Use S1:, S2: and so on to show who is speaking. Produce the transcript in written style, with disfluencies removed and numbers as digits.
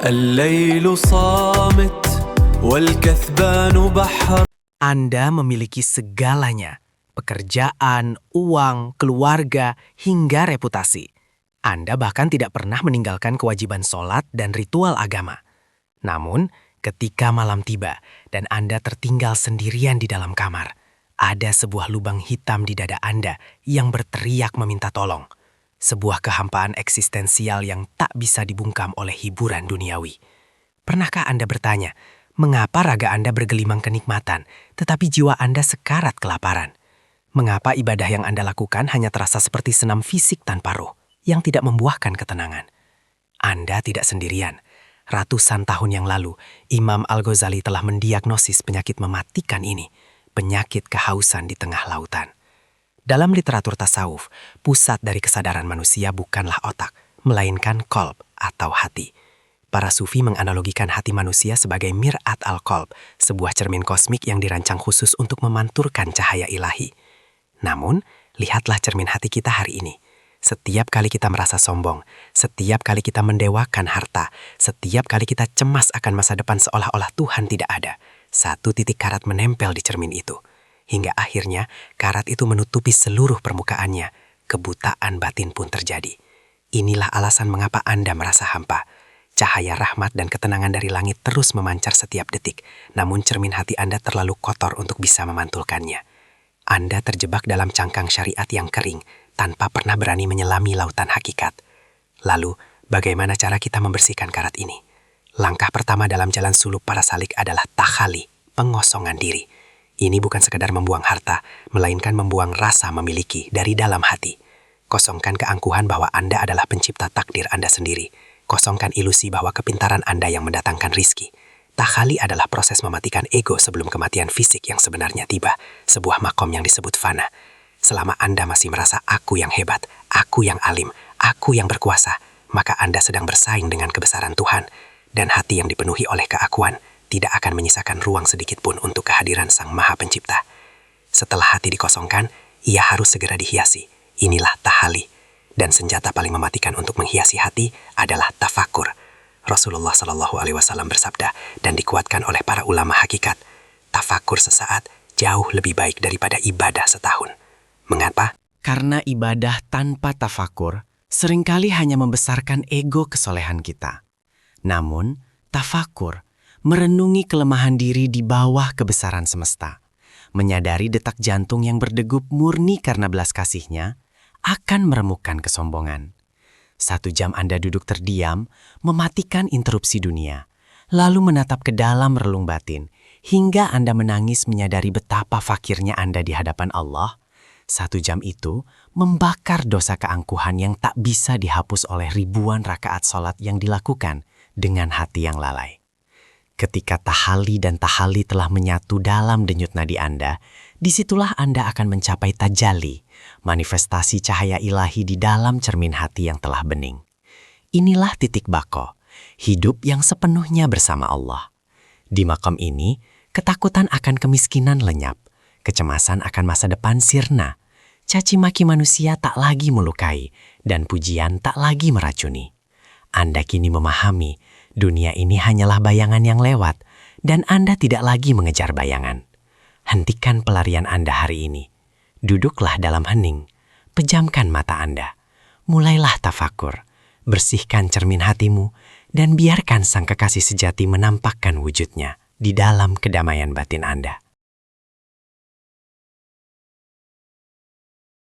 S1: الليل صامت والكثبان بحر.
S2: Anda memiliki segalanya, pekerjaan, uang, keluarga, hingga reputasi. Anda bahkan tidak pernah meninggalkan kewajiban sholat dan ritual agama. Namun, ketika malam tiba dan Anda tertinggal sendirian di dalam kamar, ada sebuah lubang hitam di dada Anda yang berteriak meminta tolong. Sebuah kehampaan eksistensial yang tak bisa dibungkam oleh hiburan duniawi. Pernahkah Anda bertanya, mengapa raga Anda bergelimang kenikmatan, tetapi jiwa Anda sekarat kelaparan? Mengapa ibadah yang Anda lakukan hanya terasa seperti senam fisik tanpa roh, yang tidak membuahkan ketenangan? Anda tidak sendirian. Ratusan tahun yang lalu, Imam Al-Ghazali telah mendiagnosis penyakit mematikan ini, penyakit kehausan di tengah lautan. Dalam literatur tasawuf, pusat dari kesadaran manusia bukanlah otak, melainkan qalb atau hati. Para sufi menganalogikan hati manusia sebagai mir'at al-qalb, sebuah cermin kosmik yang dirancang khusus untuk memanturkan cahaya ilahi. Namun, lihatlah cermin hati kita hari ini. Setiap kali kita merasa sombong, setiap kali kita mendewakan harta, setiap kali kita cemas akan masa depan seolah-olah Tuhan tidak ada, satu titik karat menempel di cermin itu. Hingga akhirnya, karat itu menutupi seluruh permukaannya. Kebutaan batin pun terjadi. Inilah alasan mengapa Anda merasa hampa. Cahaya rahmat dan ketenangan dari langit terus memancar setiap detik, namun cermin hati Anda terlalu kotor untuk bisa memantulkannya. Anda terjebak dalam cangkang syariat yang kering, tanpa pernah berani menyelami lautan hakikat. Lalu, bagaimana cara kita membersihkan karat ini? Langkah pertama dalam jalan suluk para salik adalah takhali, pengosongan diri. Ini bukan sekedar membuang harta, melainkan membuang rasa memiliki dari dalam hati. Kosongkan keangkuhan bahwa Anda adalah pencipta takdir Anda sendiri. Kosongkan ilusi bahwa kepintaran Anda yang mendatangkan rizki. Takhali adalah proses mematikan ego sebelum kematian fisik yang sebenarnya tiba, sebuah makom yang disebut fana. Selama Anda masih merasa aku yang hebat, aku yang alim, aku yang berkuasa, maka Anda sedang bersaing dengan kebesaran Tuhan, dan hati yang dipenuhi oleh keakuan tidak akan menyisakan ruang sedikit pun untuk kehadiran Sang Maha Pencipta. Setelah hati dikosongkan, ia harus segera dihiasi. Inilah tahali. Dan senjata paling mematikan untuk menghiasi hati adalah tafakur. Rasulullah SAW bersabda dan dikuatkan oleh para ulama hakikat, tafakur sesaat jauh lebih baik daripada ibadah setahun. Mengapa? Karena ibadah tanpa tafakur seringkali hanya membesarkan ego kesolehan kita. Namun, tafakur merenungi kelemahan diri di bawah kebesaran semesta, menyadari detak jantung yang berdegup murni karena belas kasihnya, akan meremukkan kesombongan. 1 jam Anda duduk terdiam, mematikan interupsi dunia, lalu menatap ke dalam relung batin, hingga Anda menangis menyadari betapa fakirnya Anda di hadapan Allah. 1 jam itu membakar dosa keangkuhan yang tak bisa dihapus oleh ribuan rakaat sholat yang dilakukan dengan hati yang lalai. Ketika tahali dan tahali telah menyatu dalam denyut nadi Anda, disitulah Anda akan mencapai tajalli, manifestasi cahaya ilahi di dalam cermin hati yang telah bening. Inilah titik bako, hidup yang sepenuhnya bersama Allah. Di makam ini, ketakutan akan kemiskinan lenyap, kecemasan akan masa depan sirna, caci maki manusia tak lagi melukai, dan pujian tak lagi meracuni. Anda kini memahami, dunia ini hanyalah bayangan yang lewat, dan Anda tidak lagi mengejar bayangan. Hentikan pelarian Anda hari ini. Duduklah dalam hening, pejamkan mata Anda. Mulailah tafakur, bersihkan cermin hatimu, dan biarkan sang kekasih sejati menampakkan wujudnya di dalam kedamaian batin Anda.